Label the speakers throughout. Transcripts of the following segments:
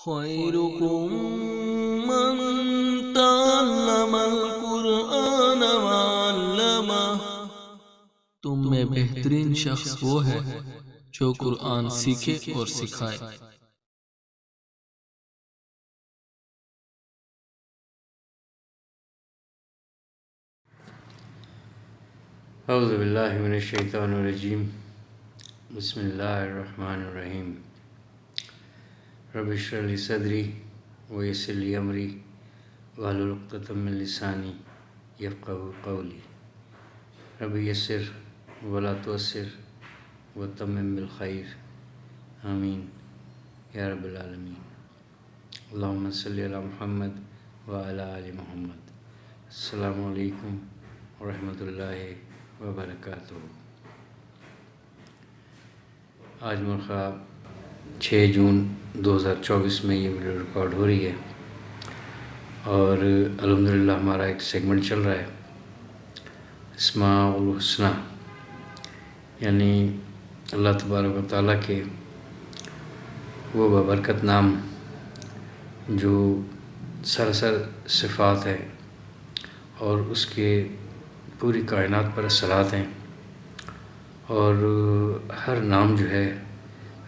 Speaker 1: خيركم من تعلم القرآن وعلمه۔ تم میں بہترین شخص وہ ہے جو قرآن سیکھے اور سکھائے۔
Speaker 2: اعوذ باللہ من الشیطان الرجیم، بسم اللہ الرحمن الرحیم۔ رب اشرح لی صدری ویسر لی امری واحلل عقدۃ من لسانی یفقہوا قولی۔ رب یسر ولا تعسر وتمم بالخیر، آمین یا رب العالمین۔ اللہم صلی علی محمد وعلی آل محمد۔ السلام علیکم ورحمۃ اللہ وبرکاتہ۔ آج مرخہ 6 جون 2024 میں یہ ویڈیو ریکارڈ ہو رہی ہے، اور الحمدللہ ہمارا ایک سیگمنٹ چل رہا ہے اسماء الحسنی، یعنی اللہ تبارک و تعالیٰ کے وہ بابرکت نام جو سراسر صفات ہیں اور اس کے پوری کائنات پر اثرات ہیں، اور ہر نام جو ہے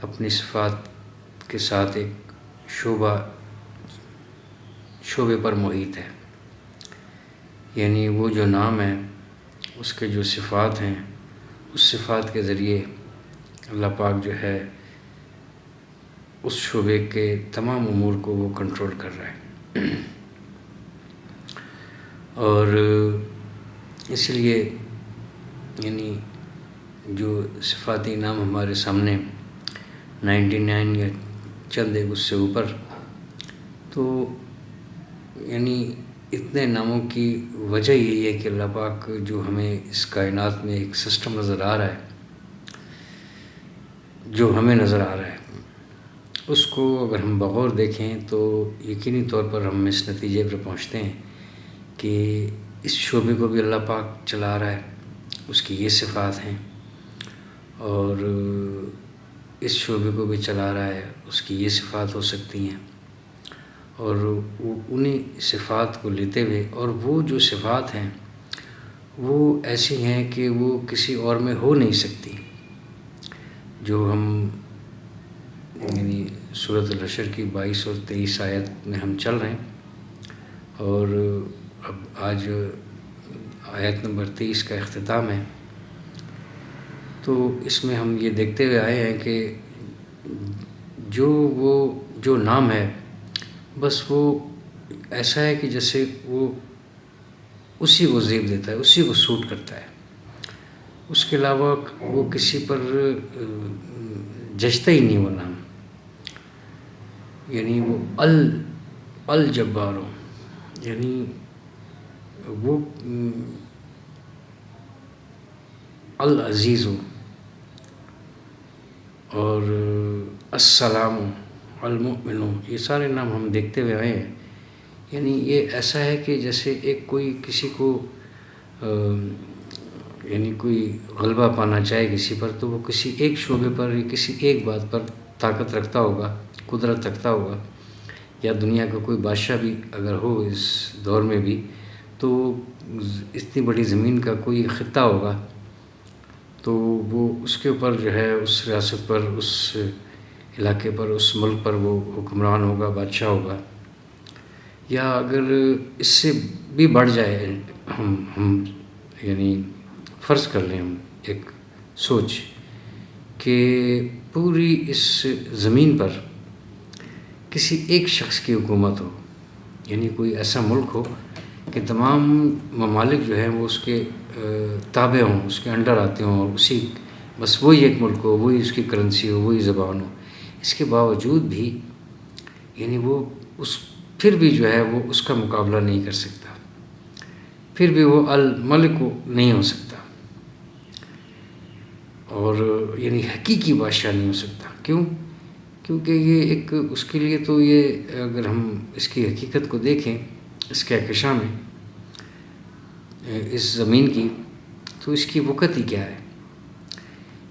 Speaker 2: اپنی صفات کے ساتھ ایک شعبے پر محیط ہے۔ یعنی وہ جو نام ہے اس کے جو صفات ہیں، اس صفات کے ذریعے اللہ پاک جو ہے اس شعبے کے تمام امور کو وہ کنٹرول کر رہا ہے۔ اور اس لیے یعنی جو صفاتی نام ہمارے سامنے 99 یا چند ایک اس سے اوپر، تو یعنی اتنے ناموں کی وجہ یہی ہے کہ اللہ پاک جو ہمیں اس کائنات میں ایک سسٹم نظر آ رہا ہے، جو ہمیں نظر آ رہا ہے، اس کو اگر ہم بغور دیکھیں تو یقینی طور پر ہم اس نتیجے پر پہنچتے ہیں کہ اس شعبے کو بھی اللہ پاک چلا رہا ہے، اس کی یہ صفات ہیں، اور اس شعبے کو بھی چلا رہا ہے، اس کی یہ صفات ہو سکتی ہیں، اور انہی صفات کو لیتے ہوئے، اور وہ جو صفات ہیں وہ ایسی ہیں کہ وہ کسی اور میں ہو نہیں سکتی، جو ہم یعنی سورۃ الحشر کی 22 اور 23 آیت میں ہم چل رہے ہیں، اور اب آج آیت نمبر 23 کا اختتام ہے۔ تو اس میں ہم یہ دیکھتے ہوئے آئے ہیں کہ جو نام ہے بس وہ ایسا ہے کہ جیسے وہ اسی کو زیب دیتا ہے، اسی کو سوٹ کرتا ہے، اس کے علاوہ وہ کسی پر جچتا ہی نہیں وہ نام۔ یعنی وہ الجبار، یعنی وہ العزیز، اور السلام، المؤمن، یہ سارے نام ہم دیکھتے ہوئے آئے ہیں۔ یعنی یہ ایسا ہے کہ جیسے ایک کوئی کسی کو یعنی کوئی غلبہ پانا چاہے کسی پر، تو وہ کسی ایک شعبے پر یا کسی ایک بات پر طاقت رکھتا ہوگا، قدرت رکھتا ہوگا، یا دنیا کا کوئی بادشاہ بھی اگر ہو اس دور میں بھی، تو اتنی بڑی زمین کا کوئی خطہ ہوگا تو وہ اس کے اوپر جو ہے اس ریاست پر، اس علاقے پر، اس ملک پر وہ حکمران ہوگا، بادشاہ ہوگا۔ یا اگر اس سے بھی بڑھ جائے، ہم یعنی فرض کر لیں ہم ایک سوچ کہ پوری اس زمین پر کسی ایک شخص کی حکومت ہو، یعنی کوئی ایسا ملک ہو کہ تمام ممالک جو ہیں وہ اس کے تابع ہوں، اس کے انڈر آتے ہوں، اور اسی بس وہی ایک ملک ہو، وہی اس کی کرنسی ہو، وہی زبان ہو۔ اس کے باوجود بھی یعنی وہ پھر بھی جو ہے وہ اس کا مقابلہ نہیں کر سکتا، پھر بھی وہ الملک نہیں ہو سکتا، اور یعنی حقیقی بادشاہ نہیں ہو سکتا۔ کیوں؟ کیونکہ یہ ایک اس کے لیے تو یہ اگر ہم اس کی حقیقت کو دیکھیں، اس کہکشاں میں اس زمین کی، تو اس کی وقت ہی کیا ہے؟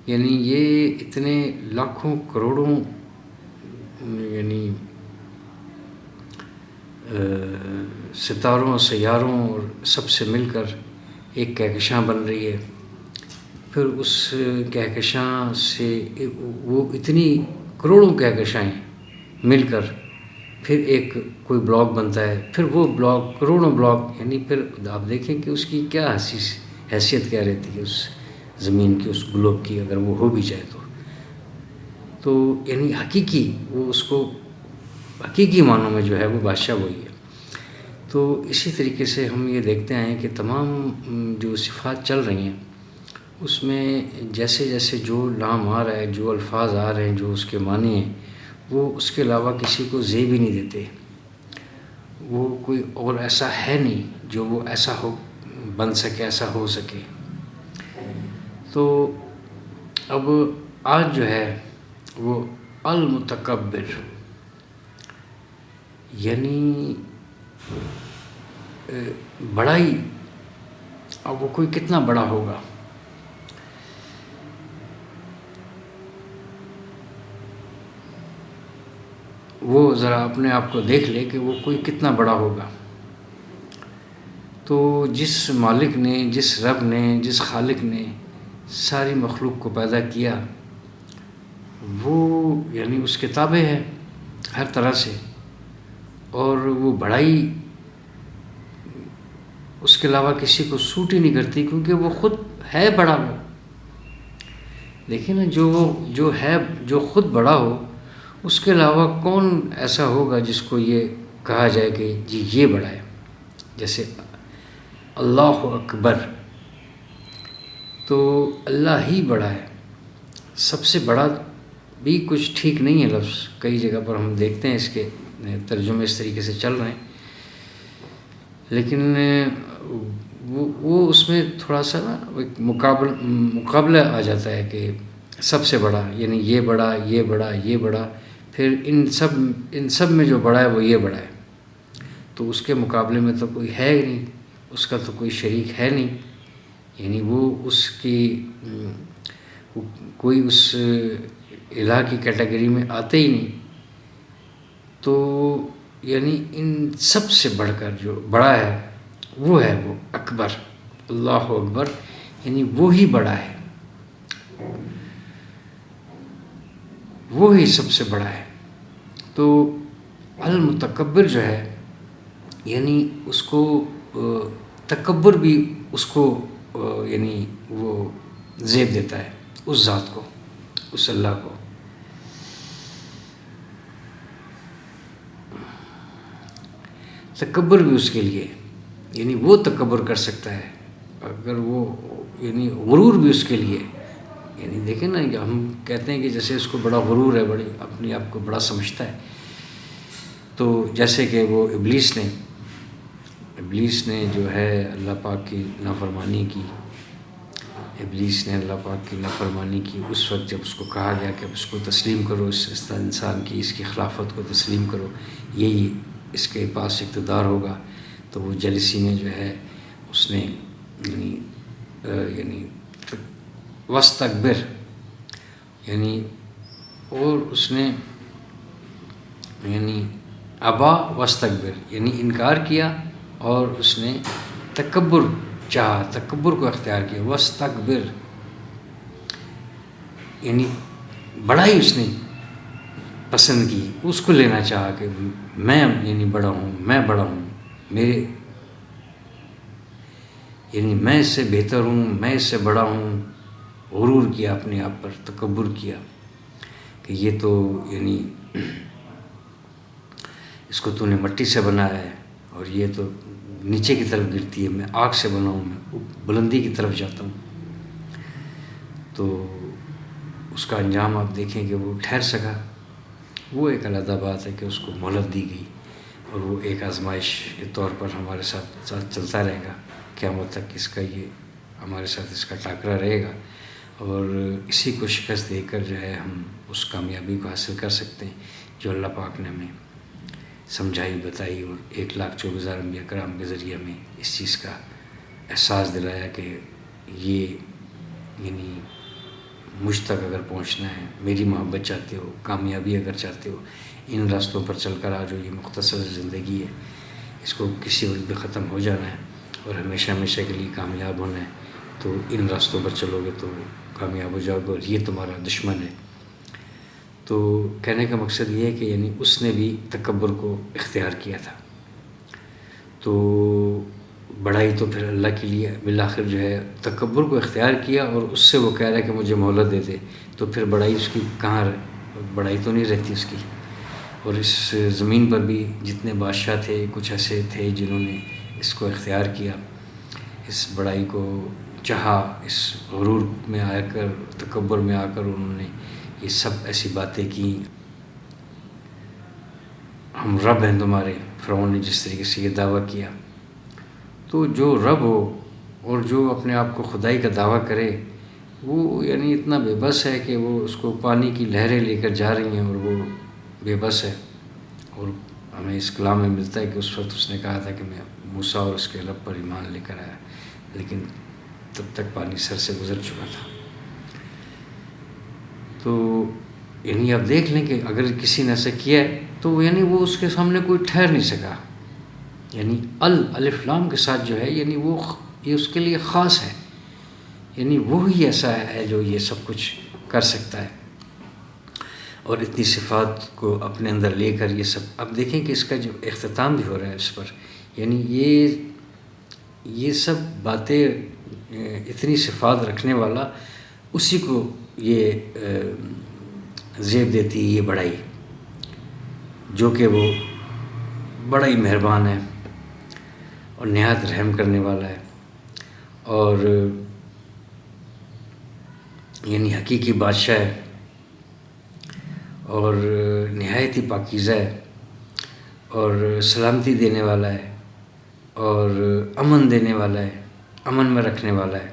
Speaker 2: یعنی یہ اتنے لاکھوں کروڑوں یعنی ستاروں سیاروں اور سب سے مل کر ایک کہکشاں بن رہی ہے. پھر اس کہکشاں سے وہ اتنی کروڑوں کہکشائیں مل کر پھر ایک کوئی بلاک بنتا ہے. پھر وہ بلاک کروڑوں بلاک، یعنی پھر آپ دیکھیں کہ اس کی کیا حیثیت کیا رہتی ہے اس زمین کی، اس گلوب کی، اگر وہ ہو بھی جائے تو یعنی حقیقی وہ اس کو حقیقی معنوں میں جو ہے وہ بادشاہ وہی ہے. تو اسی طریقے سے ہم یہ دیکھتے ہیں کہ تمام جو صفات چل رہی ہیں اس میں جیسے جیسے جو نام آ رہا ہے، جو الفاظ آ رہے ہیں، جو اس کے معنی ہیں، وہ اس کے علاوہ کسی کو زیب ہی نہیں دیتے. وہ کوئی اور ایسا ہے نہیں جو وہ ایسا ہو بن سکے، ایسا ہو سکے. تو اب آج جو ہے وہ المتکبر، یعنی بڑائی. اب وہ کوئی کتنا بڑا ہوگا؟ وہ ذرا اپنے آپ کو دیکھ لے کہ وہ کوئی کتنا بڑا ہوگا. تو جس مالک نے، جس رب نے، جس خالق نے ساری مخلوق کو پیدا کیا، وہ یعنی اس کے تابع ہے ہر طرح سے، اور وہ بڑائی اس کے علاوہ کسی کو سوٹ ہی نہیں کرتی، کیونکہ وہ خود ہے بڑا. وہ دیکھیں نا، جو خود بڑا ہو، اس کے علاوہ کون ایسا ہوگا جس کو یہ کہا جائے کہ جی یہ بڑا ہے. جیسے اللہ اکبر، تو اللہ ہی بڑا ہے. سب سے بڑا بھی کچھ ٹھیک نہیں ہے لفظ، کئی جگہ پر ہم دیکھتے ہیں اس کے ترجمے اس طریقے سے چل رہے ہیں، لیکن وہ اس میں تھوڑا سا نا مقابلہ آ جاتا ہے کہ سب سے بڑا، یعنی یہ بڑا، یہ بڑا، یہ بڑا، پھر ان سب میں جو بڑا ہے وہ یہ بڑا ہے. تو اس کے مقابلے میں تو کوئی ہے ہی نہیں، اس کا تو کوئی شریک ہے نہیں، یعنی وہ اس کی کوئی اس الہ کی کیٹیگری میں آتے ہی نہیں. تو یعنی ان سب سے بڑھ کر جو بڑا ہے وہ ہے وہ اکبر، اللہ اکبر، یعنی وہی بڑا ہے، وہی سب سے بڑا ہے. تو المتکبر جو ہے، یعنی اس کو تکبر بھی اس کو یعنی وہ زیب دیتا ہے اس ذات کو، اس اللہ کو. تکبر بھی اس کے لیے، یعنی وہ تکبر کر سکتا ہے اگر وہ، یعنی غرور بھی اس کے لیے. یعنی دیکھیں نا، ہم کہتے ہیں کہ جیسے اس کو بڑا غرور ہے، بڑی اپنے آپ کو بڑا سمجھتا ہے. تو جیسے کہ وہ ابلیس نے جو ہے اللہ پاک کی نافرمانی کی، ابلیس نے اللہ پاک کی نافرمانی کی اس وقت جب اس کو کہا گیا کہ اس کو تسلیم کرو، اس انسان کی، اس کی خلافت کو تسلیم کرو، یہی اس کے پاس اقتدار ہوگا. تو وہ جلسی میں جو ہے اس نے یعنی واستکبر، یعنی اور اس نے یعنی ابا واستکبر، یعنی انکار کیا اور اس نے تکبر چاہا، تکبر کو اختیار کیا. واستکبر یعنی بڑائی اس نے پسند کی، اس کو لینا چاہا کہ میں یعنی بڑا ہوں، میں بڑا ہوں، میرے یعنی میں اس سے بہتر ہوں، میں اس سے بڑا ہوں. غرور کیا، اپنے آپ پر تکبر کیا کہ یہ تو یعنی اس کو تو نے مٹی سے بنایا ہے اور یہ تو نیچے کی طرف گرتی ہے، میں آگ سے بنا ہوں، میں بلندی کی طرف جاتا ہوں. تو اس کا انجام آپ دیکھیں کہ وہ ٹھہر سکا. وہ ایک علیحدہ بات ہے کہ اس کو مہلت دی گئی، اور وہ ایک آزمائش کے طور پر ہمارے ساتھ چلتا رہے گا قیامت تک. اس کا یہ ہمارے ساتھ اس کا ٹاکرا رہے گا، اور اسی کو شکست دے کر جو ہے ہم اس کامیابی کو حاصل کر سکتے ہیں جو اللہ پاک نے ہمیں سمجھائی، بتائی، اور 1,24,000 انبیاء کرام کے ذریعے میں اس چیز کا احساس دلایا کہ یہ یعنی مجھ تک اگر پہنچنا ہے، میری محبت چاہتے ہو، کامیابی اگر چاہتے ہو، ان راستوں پر چل کر آ جو. یہ مختصر زندگی ہے، اس کو کسی وقت بھی ختم ہو جانا ہے اور ہمیشہ ہمیشہ کے لیے کامیاب ہونا ہے، تو ان راستوں پر چلو گے تو کامیاب ہو جاؤ گے، اور یہ تمہارا دشمن ہے۔ تو کہنے کا مقصد یہ ہے کہ یعنی اس نے بھی تکبر کو اختیار کیا تھا، تو بڑائی تو پھر اللہ کے لیے بالآخر جو ہے تکبر کو اختیار کیا، اور اس سے وہ کہہ رہا ہے کہ مجھے مہلت دے دے، تو پھر بڑائی اس کی کہاں، بڑائی تو نہیں رہتی اس کی۔ اور اس زمین پر بھی جتنے بادشاہ تھے، کچھ ایسے تھے جنہوں نے اس کو اختیار کیا، اس بڑائی کو چاہا، اس غرور میں آ کر، تکبر میں آ کر انہوں نے یہ سب ایسی باتیں کی۔ ہم رب ہیں تمہارے، فرعون نے جس طریقے سے یہ دعویٰ کیا، تو جو رب ہو اور جو اپنے آپ کو خدائی کا دعویٰ کرے، وہ یعنی اتنا بے بس ہے کہ وہ اس کو پانی کی لہریں لے کر جا رہی ہیں اور وہ بے بس ہے۔ اور ہمیں اس کلام میں ملتا ہے کہ اس وقت اس نے کہا تھا کہ میں موسیٰ اور اس کے رب پر ایمان لے کر آیا، لیکن تب تک پانی سر سے گزر چکا تھا۔ تو یعنی آپ دیکھ لیں کہ اگر کسی نے ایسا کیا ہے تو یعنی وہ اس کے سامنے کوئی ٹھہر نہیں سکا، یعنی الف لام کے ساتھ جو ہے یعنی وہ یہ اس کے لیے خاص ہے، یعنی وہی ایسا ہے جو یہ سب کچھ کر سکتا ہے، اور اتنی صفات کو اپنے اندر لے کر یہ سب۔ اب دیکھیں کہ اس کا جو اختتام بھی ہو رہا ہے اس پر، یعنی یہ سب باتیں، اتنی صفات رکھنے والا اسی کو یہ زیب دیتی ہے، یہ بڑائی، جو کہ وہ بڑا ہی مہربان ہے اور نہایت رحم کرنے والا ہے، اور یعنی حقیقی بادشاہ ہے، اور نہایت ہی پاکیزہ ہے، اور سلامتی دینے والا ہے، اور امن دینے والا ہے، امن میں رکھنے والا ہے۔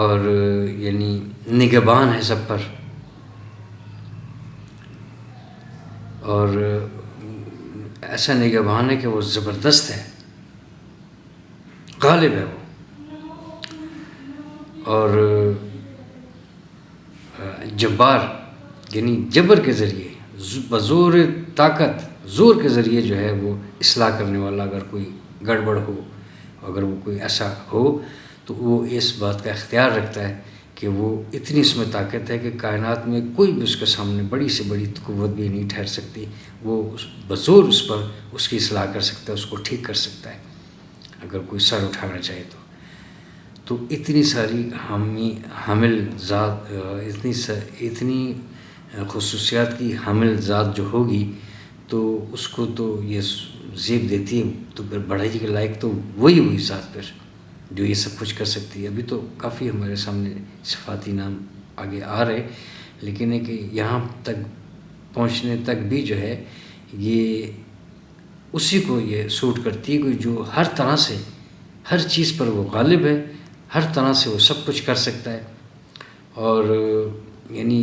Speaker 2: اور یعنی نگہبان ہے سب پر، اور ایسا نگہبان ہے کہ وہ زبردست ہے، غالب ہے وہ، اور جبار، یعنی جبر کے ذریعے، بزور طاقت، زور کے ذریعے جو ہے وہ اصلاح کرنے والا، اگر کوئی گڑبڑ ہو، اگر وہ کوئی ایسا ہو تو وہ اس بات کا اختیار رکھتا ہے کہ وہ اتنی اس میں طاقت ہے کہ کائنات میں کوئی بھی اس کے سامنے بڑی سے بڑی قوت بھی نہیں ٹھہر سکتی، وہ بزور اس پر اس کی اصلاح کر سکتا ہے، اس کو ٹھیک کر سکتا ہے اگر کوئی سر اٹھانا چاہے تو اتنی ساری حامل ذات، اتنی خصوصیات کی حامل ذات جو ہوگی تو اس کو تو یہ زیب دیتی ہے، تو پھر بڑائی کے لائق تو وہی ذات پھر جو یہ سب کچھ کر سکتی ہے۔ ابھی تو کافی ہمارے سامنے صفاتی نام آگے آ رہے، لیکن ہے کہ یہاں تک پہنچنے تک بھی جو ہے یہ اسی کو یہ سوٹ کرتی ہے، جو ہر طرح سے، ہر چیز پر وہ غالب ہے، ہر طرح سے وہ سب کچھ کر سکتا ہے، اور یعنی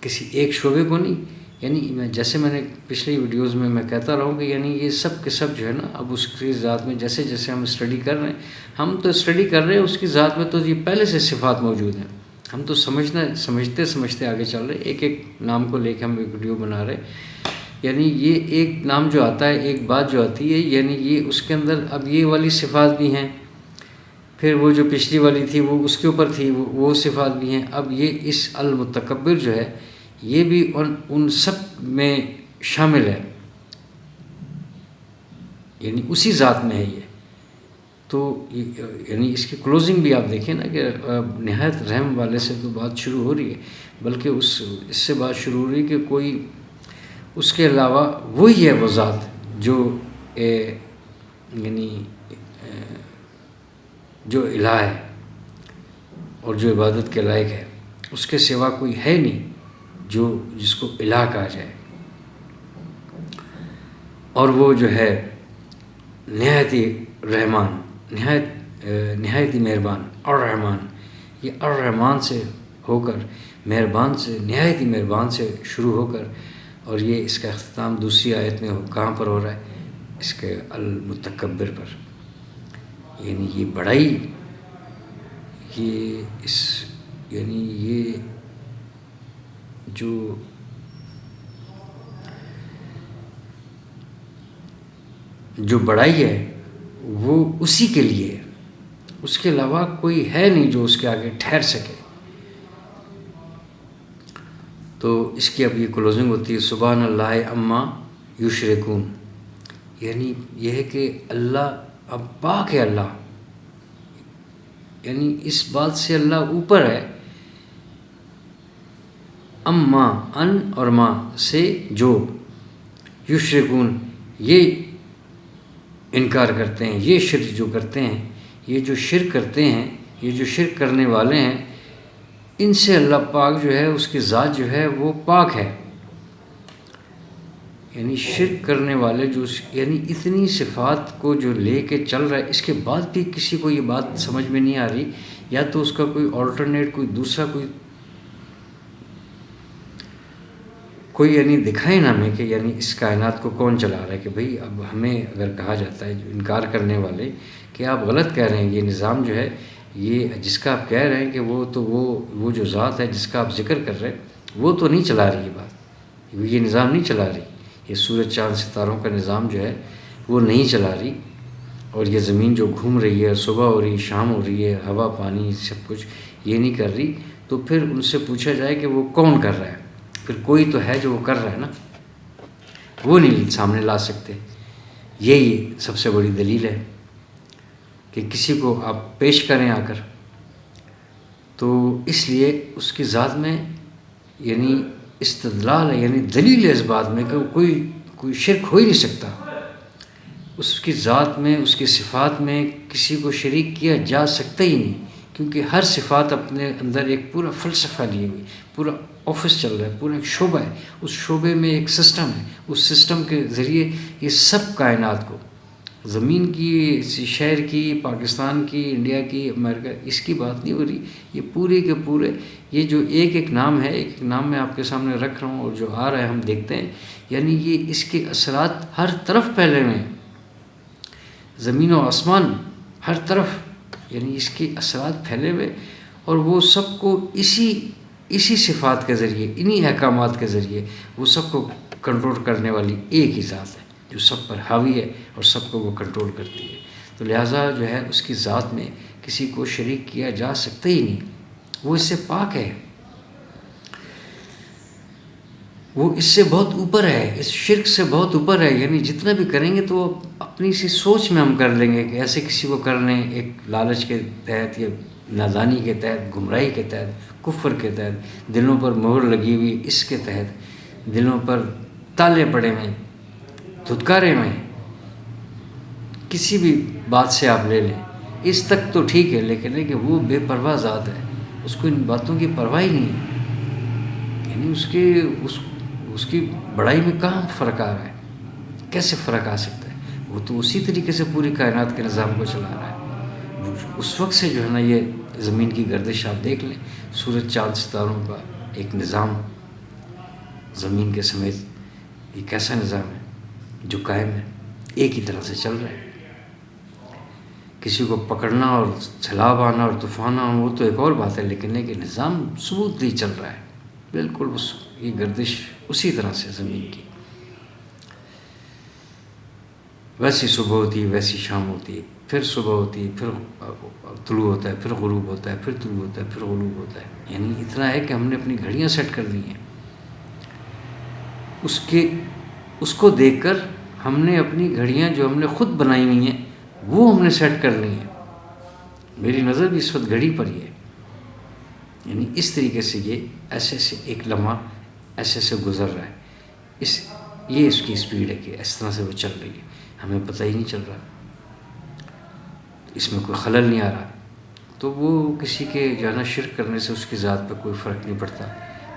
Speaker 2: کسی ایک شعبے کو نہیں، یعنی جیسے میں نے پچھلی ویڈیوز میں کہتا رہا ہوں کہ یعنی یہ سب کے سب جو ہے نا، اب اس کی ذات میں جیسے جیسے ہم اسٹڈی کر رہے ہیں، ہم تو اسٹڈی کر رہے ہیں اس کی ذات میں، تو یہ پہلے سے صفات موجود ہیں، ہم تو سمجھتے آگے چل رہے، ایک ایک نام کو لے کے ہم ایک ویڈیو بنا رہے، یعنی یہ ایک نام جو آتا ہے، ایک بات جو آتی ہے، یعنی یہ اس کے اندر اب یہ والی صفات بھی ہیں، پھر وہ جو پچھلی والی تھی وہ اس کے اوپر تھی، وہ صفات بھی ہیں، اب یہ اس المتکبر جو ہے یہ بھی ان سب میں شامل ہے، یعنی اسی ذات میں ہے یہ، تو یعنی اس کی کلوزنگ بھی آپ دیکھیں نا کہ نہایت رحم والے سے تو بات شروع ہو رہی ہے، بلکہ اس سے بات شروع ہو رہی ہے کہ کوئی اس کے علاوہ وہی ہے وہ ذات جو یعنی جو الہ ہے اور جو عبادت کے لائق ہے، اس کے سوا کوئی ہے نہیں جس کو الہ کہا جائے، اور وہ جو ہے نہایت ہی رحمان، نہایت ہی مہربان، الرحمن، یہ الرحمن سے ہو کر، مہربان سے، نہایت ہی مہربان سے شروع ہو کر، اور یہ اس کا اختتام دوسری آیت میں کہاں پر ہو رہا ہے؟ اس کے المتکبر پر، یعنی یہ بڑائی، یعنی یہ جو جو بڑائی ہے وہ اسی کے لیے ہے، اس کے علاوہ کوئی ہے نہیں جو اس کے آگے ٹھہر سکے۔ تو اس کی اب یہ کلوزنگ ہوتی ہے سبحان اللہ عما یشرکون، یعنی یہ ہے کہ اللہ اب پاک ہے، اللہ یعنی اس بات سے اللہ اوپر ہے، اما ان اور ما سے جو یشرکون یہ انکار کرتے ہیں، یہ شرک جو کرتے ہیں، یہ جو شرک کرتے ہیں، یہ جو شرک کرنے والے ہیں، ان سے اللہ پاک جو ہے اس کی ذات جو ہے وہ پاک ہے۔ یعنی شرک کرنے والے جو یعنی اتنی صفات کو جو لے کے چل رہا ہے، اس کے بعد بھی کسی کو یہ بات سمجھ میں نہیں آ رہی، یا تو اس کا کوئی آلٹرنیٹ کوئی دوسرا کوئی یعنی دکھائے نا ہمیں کہ یعنی اس کائنات کو کون چلا رہا ہے۔ کہ بھئی اب ہمیں اگر کہا جاتا ہے جو انکار کرنے والے کہ آپ غلط کہہ رہے ہیں، یہ نظام جو ہے یہ جس کا آپ کہہ رہے ہیں کہ وہ جو ذات ہے جس کا آپ ذکر کر رہے ہیں وہ تو نہیں چلا رہی یہ بات، یہ نظام نہیں چلا رہی، یہ سورج چاند ستاروں کا نظام جو ہے وہ نہیں چلا رہی، اور یہ زمین جو گھوم رہی ہے، صبح ہو رہی ہے، شام ہو رہی ہے، ہوا پانی سب کچھ یہ نہیں کر رہی، تو پھر ان سے پوچھا جائے کہ وہ کون کر رہا ہے؟ پھر کوئی تو ہے جو وہ کر رہا ہے نا، وہ نہیں سامنے لا سکتے۔ یہی سب سے بڑی دلیل ہے کہ کسی کو آپ پیش کریں آ کر، تو اس لیے اس کی ذات میں یعنی استدلال ہے، یعنی دلیل ہے اس بات میں کہ کوئی شرک ہو ہی نہیں سکتا، اس کی ذات میں اس کی صفات میں کسی کو شریک کیا جا سکتا ہی نہیں، کیونکہ ہر صفات اپنے اندر ایک پورا فلسفہ لیے ہوئی، پورا آفس چل رہا ہے، پورا ایک شعبہ ہے، اس شعبے میں ایک سسٹم ہے، اس سسٹم کے ذریعے یہ سب کائنات کو، زمین کی، شہر کی، پاکستان کی، انڈیا کی، امریکہ، اس کی بات نہیں ہو رہی، یہ پورے کے پورے یہ جو ایک نام ہے، ایک نام میں آپ کے سامنے رکھ رہا ہوں اور جو آ رہا ہے ہم دیکھتے ہیں، یعنی یہ اس کے اثرات ہر طرف پھیلے ہوئے ہیں، زمین و آسمان ہر طرف، یعنی اس کے اثرات پھیلے ہوئے، اور وہ سب کو اسی صفات کے ذریعے، انہی احکامات کے ذریعے وہ سب کو کنٹرول کرنے والی ایک ہی ذات ہے جو سب پر حاوی ہے اور سب کو وہ کنٹرول کرتی ہے۔ تو لہٰذا جو ہے اس کی ذات میں کسی کو شریک کیا جا سکتا ہی نہیں، وہ اس سے پاک ہے، وہ اس سے بہت اوپر ہے، اس شرک سے بہت اوپر ہے، یعنی جتنا بھی کریں گے تو وہ اپنی سی سوچ میں ہم کر لیں گے کہ ایسے کسی کو کر لیں، ایک لالچ کے تحت یا نادانی کے تحت، گمراہی کے تحت، کفر کے تحت، دلوں پر مہر لگی ہوئی اس کے تحت، دلوں پر تالے پڑے ہوئے، دھتکارے ہوئے، کسی بھی بات سے آپ لے لیں، اس تک تو ٹھیک ہے، لیکن ہے کہ وہ بے پرواہ ذات ہے، اس کو ان باتوں کی پرواہ ہی نہیں ہے، یعنی اس کی بڑائی میں کہاں فرق آ رہا ہے، کیسے فرق آ سکتا ہے؟ وہ تو اسی طریقے سے پوری کائنات کے نظام کو چلا رہا ہے۔ اس وقت سے جو ہے نا یہ زمین کی گردش آپ دیکھ لیں، سورج چاند ستاروں کا ایک نظام زمین کے سمیت، یہ کیسا نظام ہے جو قائم ہے، ایک ہی طرح سے چل رہا ہے۔ کسی کو پکڑنا اور سیلاب آنا اور طوفان آنا وہ تو ایک اور بات ہے، لیکن نظام ثبوت نہیں چل رہا ہے، بالکل یہ گردش اسی طرح سے زمین کی، ویسی صبح ہوتی ہے، ویسی شام ہوتی ہے، پھر صبح ہوتی ہے، پھر طلوع ہوتا ہے، پھر غروب ہوتا ہے، پھر طلوع ہوتا ہے، پھر غروب ہوتا ہے، یعنی اتنا ہے کہ ہم نے اپنی گھڑیاں سیٹ کر لی ہیں، اس کو دیکھ کر ہم نے اپنی گھڑیاں جو ہم نے خود بنائی ہوئی ہیں وہ ہم نے سیٹ کر لی ہیں، میری نظر بھی اس وقت گھڑی پر ہی ہے، یعنی اس طریقے سے یہ ایسے سے ایک لمحہ ایسے سے گزر رہا ہے، یہ اس کی اسپیڈ ہے کہ اس طرح سے وہ چل رہی ہے، ہمیں پتہ ہی نہیں چل رہا، اس میں کوئی خلل نہیں آ رہا، تو وہ کسی کے جو ہے نا شرک کرنے سے اس کی ذات پہ کوئی فرق نہیں پڑتا،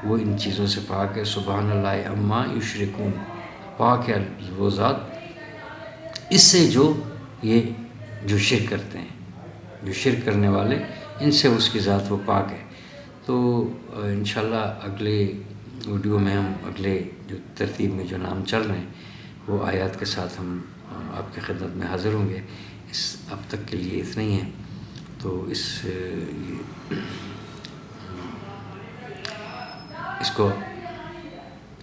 Speaker 2: وہ ان چیزوں سے پاک ہے، سبحان اللہ عما یشرکون، پاک ہے وہ ذات اس سے جو شرک کرتے ہیں، جو شرک کرنے والے، ان سے اس کی ذات وہ پاک ہے۔ تو انشاءاللہ اگلے ویڈیو میں ہم اگلے جو ترتیب میں جو نام چل رہے ہیں وہ آیات کے ساتھ ہم آپ کی خدمت میں حاضر ہوں گے، اب تک کے لیے اتنا ہی ہے، تو اس کو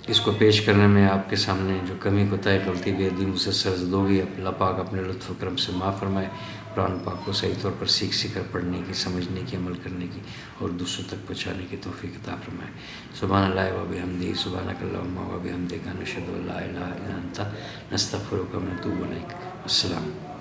Speaker 2: اس کو پیش کرنے میں آپ کے سامنے جو کمی کوتاہی غلطی بے ادبی مجھ سے سرزد ہوگی، اللہ پاک اپنے لطف و کرم سے معاف فرمائے، قرآن پاک کو صحیح طور پر سیکھ کر پڑھنے کی، سمجھنے کی، عمل کرنے کی اور دوسروں تک پہنچانے کی توفیق عطا فرمائے۔ سبحان اللہ و بحمدہ، سبحانک اللہم و بحمدک، نشہد ان لا الہ الا انت، نستغفرک و نتوب الیک۔ السلام۔